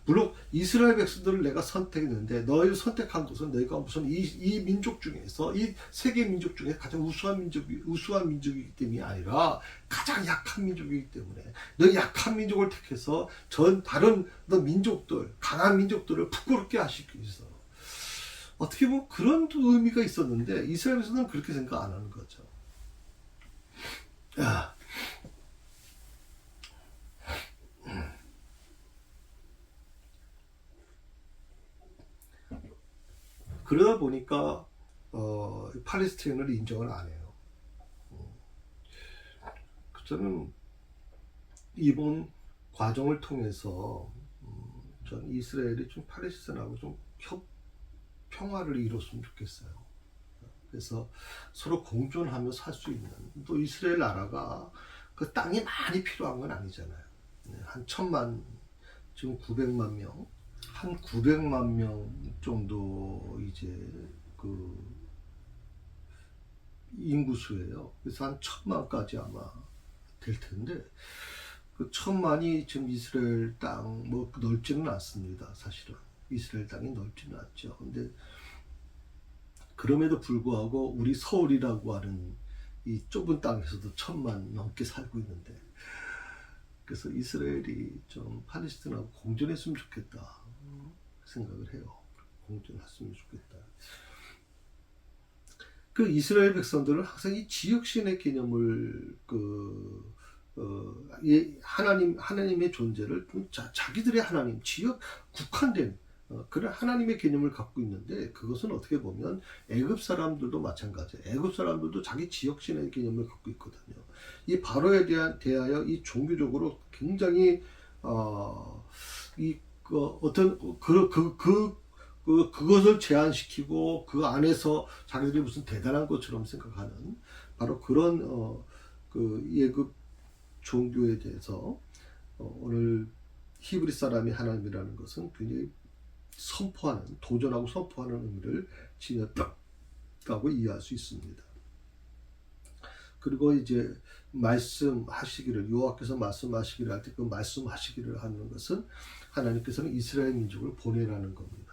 물론 이스라엘 백성들을 내가 선택했는데 너희를 선택한 것은 너희가 무슨 이 민족 중에서 이 세계 민족 중에 가장 우수한 민족이기 때문이 아니라 가장 약한 민족이기 때문에 너희 약한 민족을 택해서 다른 민족들, 강한 민족들을 부끄럽게 하시기 위해서, 어떻게 보면 그런 의미가 있었는데 이스라엘에서는 그렇게 생각 안 하는 거죠. 그러다 보니까 팔레스타인을 인정을 안 해요. 저는 이번 과정을 통해서 전 이스라엘이 좀 팔레스타인하고 좀 평화를 이뤘으면 좋겠어요. 그래서 서로 공존하며 살 수 있는, 또 이스라엘 나라가 그 땅이 많이 필요한 건 아니잖아요. 한 1000만, 지금 900만 명, 한 900만 명 정도 이제 그 인구수예요. 그래서 한 1000만까지 아마 될 텐데, 그 1000만이 지금 이스라엘 땅 뭐 넓지는 않습니다. 사실은 이스라엘 땅이 넓지는 않죠. 근데 그럼에도 불구하고 우리 서울이라고 하는 이 좁은 땅에서도 1000만 넘게 살고 있는데, 그래서 이스라엘이 좀 팔레스타인하고 공존했으면 좋겠다 생각을 해요. 공존했으면 좋겠다. 그 이스라엘 백성들은 항상 이 지역신의 개념을 하나님의 존재를 좀 자기들의 하나님, 지역 국한된 그런 하나님의 개념을 갖고 있는데, 그것은 어떻게 보면 애굽 사람들도 마찬가지예요. 애굽 사람들도 자기 지역신의 개념을 갖고 있거든요. 이 바로에 대하여 이 종교적으로 굉장히 그것을 제한시키고 그 안에서 자기들이 무슨 대단한 것처럼 생각하는 바로 그런 그 예굽 종교에 대해서 오늘 히브리 사람이 하나님이라는 것은 굉장히 선포하는, 도전하고 선포하는 의미를 지녔다고 이해할 수 있습니다. 그리고 이제 말씀하시기를, 여호와께서 말씀하시기를 할 때 그 말씀하시기를 하는 것은 하나님께서는 이스라엘 민족을 보내라는 겁니다.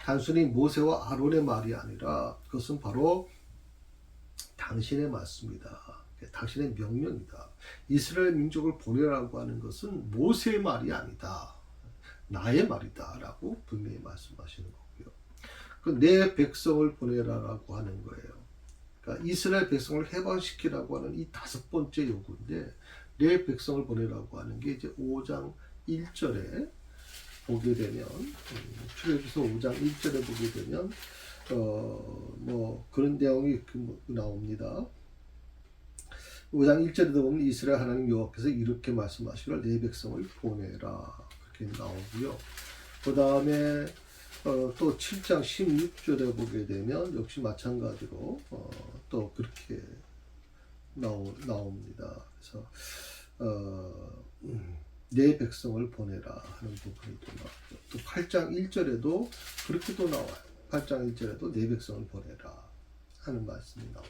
단순히 모세와 아론의 말이 아니라 그것은 바로 당신의 말씀이다. 당신의 명령이다. 이스라엘 민족을 보내라고 하는 것은 모세의 말이 아니다. 나의 말이다. 라고 분명히 말씀하시는 거고요. 내 백성을 보내라라고 하는 거예요. 그러니까 이스라엘 백성을 해방시키라고 하는 이 5번째 요구인데, 내 백성을 보내라고 하는 게 이제 5장 1절에 보게 되면, 출애굽기서 5장 1절에 보게 되면 뭐 그런 내용이 나옵니다. 5장 1절에도 보면 이스라엘 하나님 여호와께서 이렇게 말씀하시기를 내 백성을 보내라, 그렇게 나오고요. 그 다음에 또 7장 16절에 보게 되면 역시 마찬가지로 또 그렇게 나옵니다. 그래서 내 백성을 보내라 하는 부분이 또 나오죠. 또 8장 1절에도 그렇게 또 나와요. 8장 1절에도 내 백성을 보내라 하는 말씀이 나와요.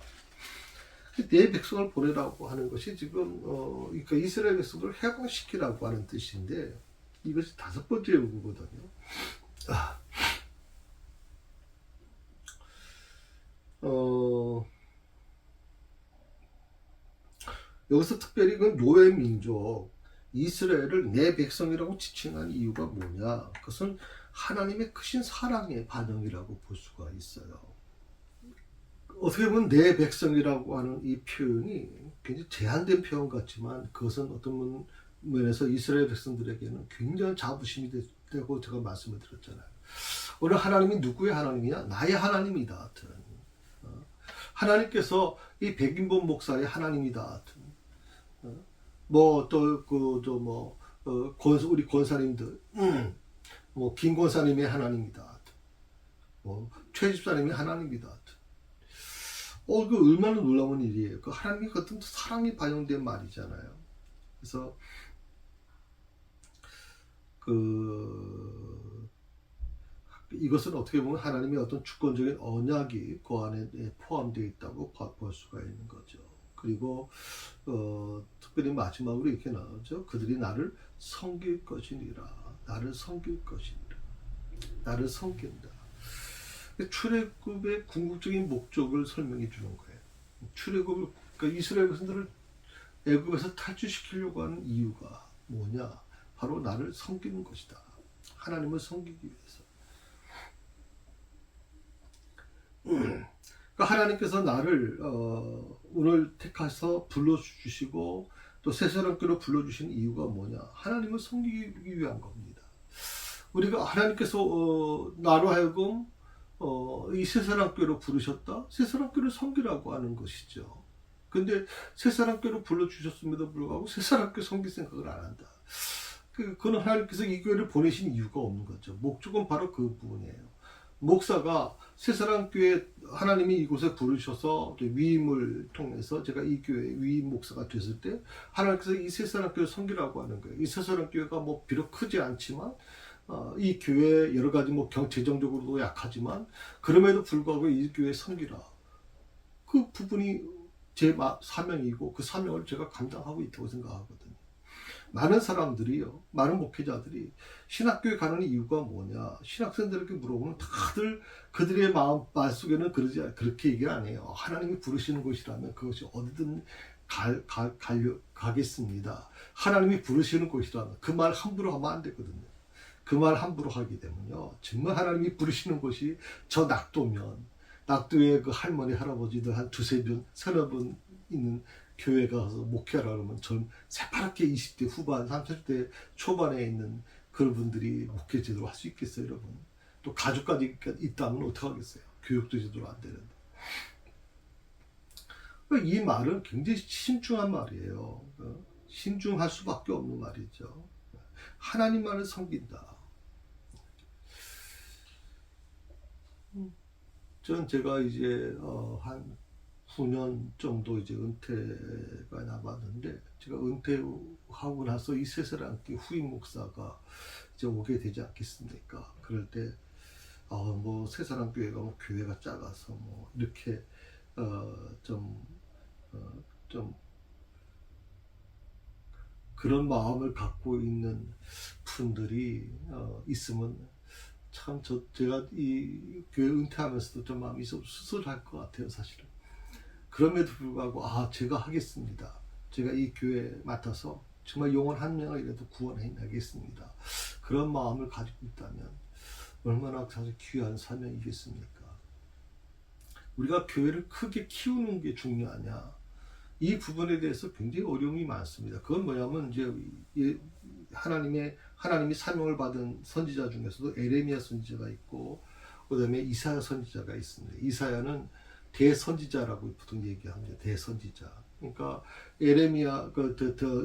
내 백성을 보내라고 하는 것이 지금 그러니까 이스라엘 백성을 해방시키라고 하는 뜻인데, 이것이 5번째 요구거든요. 여기서 특별히 그 노예 민족 이스라엘을 내 백성이라고 지칭한 이유가 뭐냐? 그것은 하나님의 크신 사랑의 반응이라고 볼 수가 있어요. 어떻게 보면 내 백성이라고 하는 이 표현이 굉장히 제한된 표현 같지만, 그것은 어떤 면에서 이스라엘 백성들에게는 굉장한 자부심이 되고 제가 말씀을 드렸잖아요. 오늘 하나님이 누구의 하나님이냐? 나의 하나님이다 하여튼. 하나님께서 이 백인범 목사의 하나님이다 하여튼. 우리 권사님들, 김 권사님의 하나님이다. 최 집사님의 하나님이다. 그 얼마나 놀라운 일이에요. 그 하나님의 어떤 사랑이 반영된 말이잖아요. 그래서 이것은 어떻게 보면 하나님의 어떤 주권적인 언약이 그 안에 포함되어 있다고 볼 수가 있는 거죠. 그리고 특별히 마지막으로 이렇게 나오죠. 그들이 나를 섬길 것이니라. 나를 섬길 것이니라. 나를 섬긴다. 출애굽의 궁극적인 목적을 설명해 주는 거예요. 그러니까 이스라엘 백성들을 애굽에서 탈출시키려고 하는 이유가 뭐냐? 바로 나를 섬기는 것이다. 하나님을 섬기기 위해서. 그러니까 하나님께서 나를 오늘 택하셔서 불러주시고 또 새사람께로 불러주신 이유가 뭐냐? 하나님을 섬기기 위한 겁니다. 우리가 하나님께서 나로 하여금 이 새사랑교로 부르셨다. 새사랑교를 섬기라고 하는 것이죠. 근데 새사랑교로 불러주셨음에도 불구하고 새사랑교 섬길 생각을 안 한다. 그건 하나님께서 이 교회를 보내신 이유가 없는 거죠. 목적은 바로 그 부분이에요. 목사가 새사랑교회 하나님이 이곳에 부르셔서 위임을 통해서 제가 이 교회 위임 목사가 됐을 때 하나님께서 이 새사랑교회를 섬기라고 하는 거예요. 이 새사랑교회가 뭐 비록 크지 않지만 이 교회 여러 가지 뭐 재정적으로도 약하지만 그럼에도 불구하고 이 교회 섬기라. 그 부분이 제 사명이고 그 사명을 제가 감당하고 있다고 생각하거든요. 많은 사람들이요, 많은 목회자들이 신학교에 가는 이유가 뭐냐, 신학생들에게 물어보면 다들 그들의 마음속에는 그렇게 얘기를 안 해요. 하나님이 부르시는 곳이라면 그것이 어디든 가겠습니다. 하나님이 부르시는 곳이라면 그 말 함부로 하면 안 되거든요. 그 말 함부로 하게 되면요, 정말 하나님이 부르시는 곳이 저 낙도에 그 할머니 할아버지들 한 두세 분 서너 분 있는 교회 가서 목회하라 그러면 전 새파랗게 20대 후반 30대 초반에 있는 그런 분들이 목회 제대로 할 수 있겠어요, 여러분? 또 가족까지 있다면 어떡하겠어요? 교육도 제대로 안 되는데. 이 말은 굉장히 신중한 말이에요. 신중할 수밖에 없는 말이죠. 하나님만을 섬긴다. 제가 이제 한 9년 정도 이제 은퇴가 남았는데, 제가 은퇴하고 나서 이 새사랑교회 후임 목사가 이제 오게 되지 않겠습니까? 그럴 때 뭐 새사랑교회가 뭐 교회가 작아서 뭐 이렇게 좀 그런 마음을 갖고 있는 분들이 있으면 참 제가 이 교회 은퇴하면서도 좀 마음이 좀 씁쓸할 것 같아요, 사실은. 그럼에도 불구하고 제가 하겠습니다. 제가 이 교회 맡아서 정말 영혼 한 명이라도 구원해내겠습니다. 그런 마음을 가지고 있다면 얼마나 사실 귀한 사명이겠습니까? 우리가 교회를 크게 키우는 게 중요하냐? 이 부분에 대해서 굉장히 어려움이 많습니다. 그건 뭐냐면 이제 하나님이 사명을 받은 선지자 중에서도 에레미야 선지자가 있고, 그다음에 이사야 선지자가 있습니다. 이사야는 대선지자라고 보통 얘기합니다. 대선지자. 그러니까 에레미야,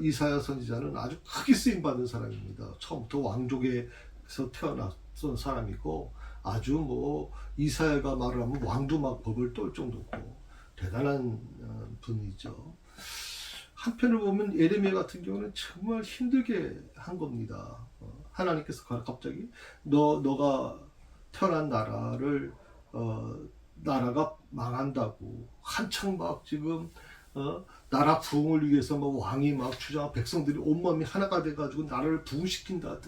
이사야 선지자는 아주 크게 쓰임 받은 사람입니다. 처음부터 왕족에서 태어났던 사람이고, 아주 뭐 이사야가 말을 하면 왕도 막 법을 떨 정도고 대단한 분이죠. 한편을 보면 에레미야 같은 경우는 정말 힘들게 한 겁니다. 하나님께서 갑자기 너가 태어난 나라가 망한다고 한창 막 지금 나라 부흥을 위해서 막 왕이 막 주장하고 백성들이 온몸이 하나가 돼가지고 나라를 부흥시킨다.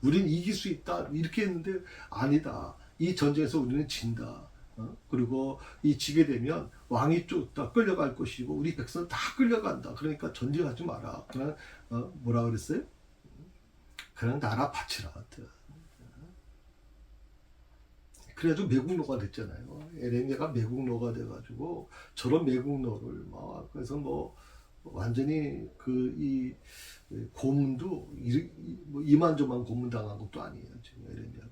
우리는 이길 수 있다. 이렇게 했는데 아니다. 이 전쟁에서 우리는 진다. 그리고 이 지게 되면 왕이 쭉 다 끌려갈 것이고 우리 백성 다 끌려간다. 그러니까 전쟁하지 마라. 그냥 뭐라 그랬어요? 그냥 나라 바치라. 그래가지고 매국노가 됐잖아요. 에레미야가 매국노가 돼가지고 저런 매국노를 막 그래서 뭐 완전히 이 고문도 이만저만 고문당한 것도 아니에요. 지금 에레미야가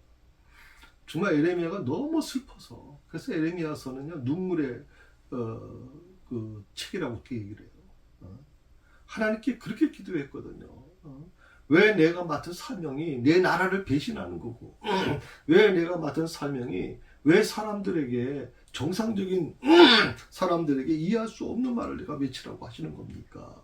정말 에레미야가 너무 슬퍼서 그래서 에레미야서는요 눈물의 그 책이라고 이렇게 얘기를 해요. 하나님께 그렇게 기도했거든요. 왜 내가 맡은 사명이 내 나라를 배신하는 거고, 왜 내가 맡은 사명이 왜 사람들에게 정상적인 사람들에게 이해할 수 없는 말을 내가 외치라고 하시는 겁니까?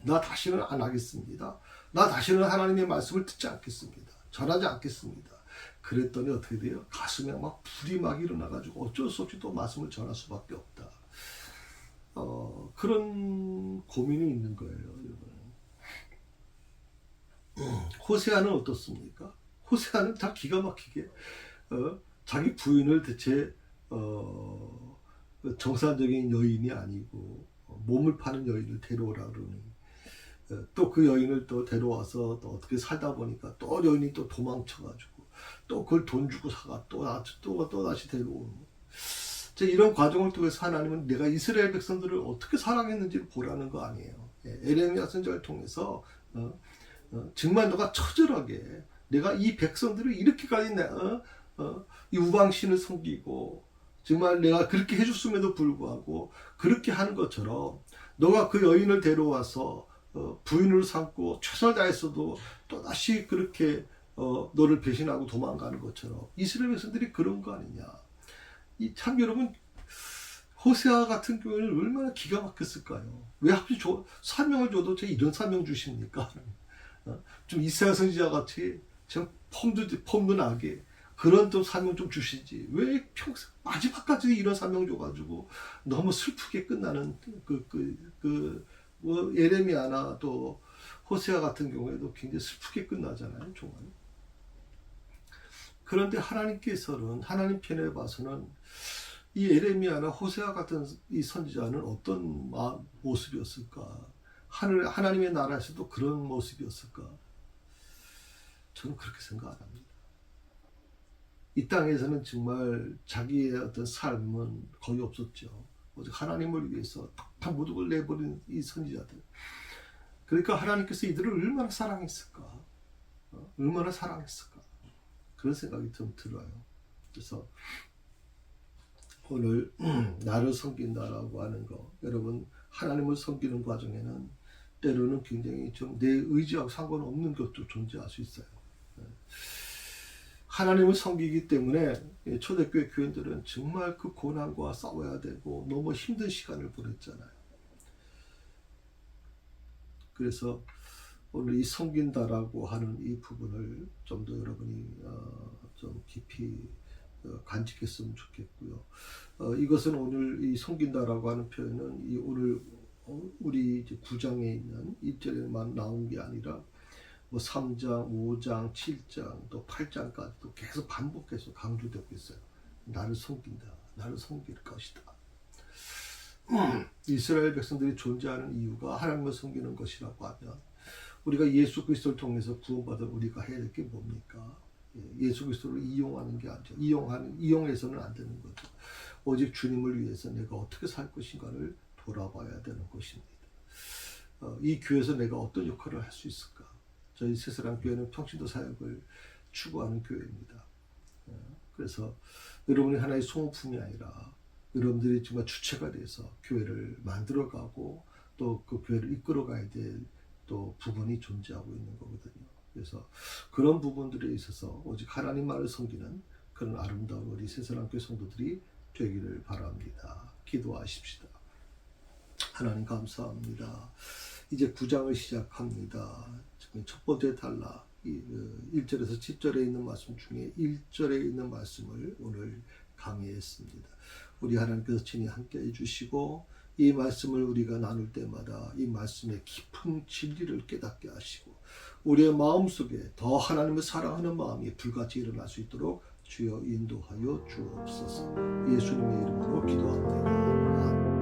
나 다시는 안 하겠습니다. 나 다시는 하나님의 말씀을 듣지 않겠습니다. 전하지 않겠습니다. 그랬더니 어떻게 돼요? 가슴에 막 불이 막 일어나가지고 어쩔 수 없이 또 말씀을 전할 수밖에 없다. 그런 고민이 있는 거예요, 여러분. 호세아는 어떻습니까? 호세아는 다 기가 막히게 자기 부인을 대체 정상적인 여인이 아니고 몸을 파는 여인을 데려오라 그러니 또 그 여인을 또 데려와서 또 어떻게 살다 보니까 또 여인이 또 도망쳐가지고 또 그걸 돈 주고 사가 또 다시 데려오는 이런 과정을 통해서 하나님은 내가 이스라엘 백성들을 어떻게 사랑했는지를 보라는 거 아니에요. 에레미야 선지자를 통해서 정말 너가 처절하게 내가 이 백성들을 이렇게까지 이 우방신을 섬기고 정말 내가 그렇게 해줬음에도 불구하고 그렇게 하는 것처럼 너가 그 여인을 데려와서 부인으로 삼고 최선을 다했어도 또다시 그렇게 너를 배신하고 도망가는 것처럼 이스라엘 백성들이 그런 거 아니냐. 이 참 여러분 호세아 같은 경우에는 얼마나 기가 막혔을까요? 왜 하필 사명을 줘도 제 이런 사명 주십니까? 좀 이사야 선지자 같이 좀 폼도 나게 그런 좀 사명 좀 주시지. 왜 평생 마지막까지 이런 사명 줘가지고 너무 슬프게 끝나는 뭐 예레미야나 또 호세아 같은 경우에도 굉장히 슬프게 끝나잖아요, 정말. 그런데 하나님께서는 하나님 편에 봐서는 이 예레미야나 호세아 같은 이 선지자는 어떤 모습이었을까? 하나님의 나라에서도 그런 모습이었을까? 저는 그렇게 생각 안 합니다. 이 땅에서는 정말 자기의 어떤 삶은 거의 없었죠. 오직 하나님을 위해서 다 모든 걸 내버린 이 선지자들. 그러니까 하나님께서 이들을 얼마나 사랑했을까? 얼마나 사랑했을까? 그런 생각이 좀 들어요. 그래서 오늘 나를 섬긴다라고 하는 거, 여러분 하나님을 섬기는 과정에는 때로는 굉장히 좀 내 의지하고 상관없는 것도 존재할 수 있어요. 하나님을 섬기기 때문에 초대교회 교인들은 정말 그 고난과 싸워야 되고 너무 힘든 시간을 보냈잖아요. 그래서 오늘 이 섬긴다라고 하는 이 부분을 좀 더 여러분이 좀 깊이 간직했으면 좋겠고요. 이것은 오늘 이 섬긴다라고 하는 표현은 이 오늘 우리 이제 9장에 있는 1절에만 나온 게 아니라 뭐 3장, 5장, 7장, 또 8장까지도 계속 반복해서 강조되고 있어요. 나를 섬긴다. 나를 섬길 것이다. 이스라엘 백성들이 존재하는 이유가 하나님을 섬기는 것이라고 하면 우리가 예수 그리스도를 통해서 구원받은 우리가 해야 될 게 뭡니까? 예수 그리스도를 이용하는 게 아니죠. 이용해서는 안 되는 거죠. 오직 주님을 위해서 내가 어떻게 살 것인가를 돌아봐야 되는 것입니다. 이 교회에서 내가 어떤 역할을 할 수 있을까? 저희 새사랑 교회는 평신도 사역을 추구하는 교회입니다. 그래서 여러분이 하나의 소모품이 아니라 여러분들이 정말 주체가 돼서 교회를 만들어가고 또 그 교회를 이끌어가야 될 또 부분이 존재하고 있는 거거든요. 그래서 그런 부분들에 있어서 오직 하나님만을 섬기는 그런 아름다운 우리 새사랑 교회 성도들이 되기를 바랍니다. 기도하십시다. 하나님 감사합니다. 이제 9장을 시작합니다. 첫 번째 단락 1절에서 10절에 있는 말씀 중에 1절에 있는 말씀을 오늘 강의했습니다. 우리 하나님께서 친히 함께 해주시고 이 말씀을 우리가 나눌 때마다 이 말씀의 깊은 진리를 깨닫게 하시고 우리의 마음속에 더 하나님을 사랑하는 마음이 불같이 일어날 수 있도록 주여 인도하여 주옵소서. 예수님의 이름으로 기도합니다. 아멘.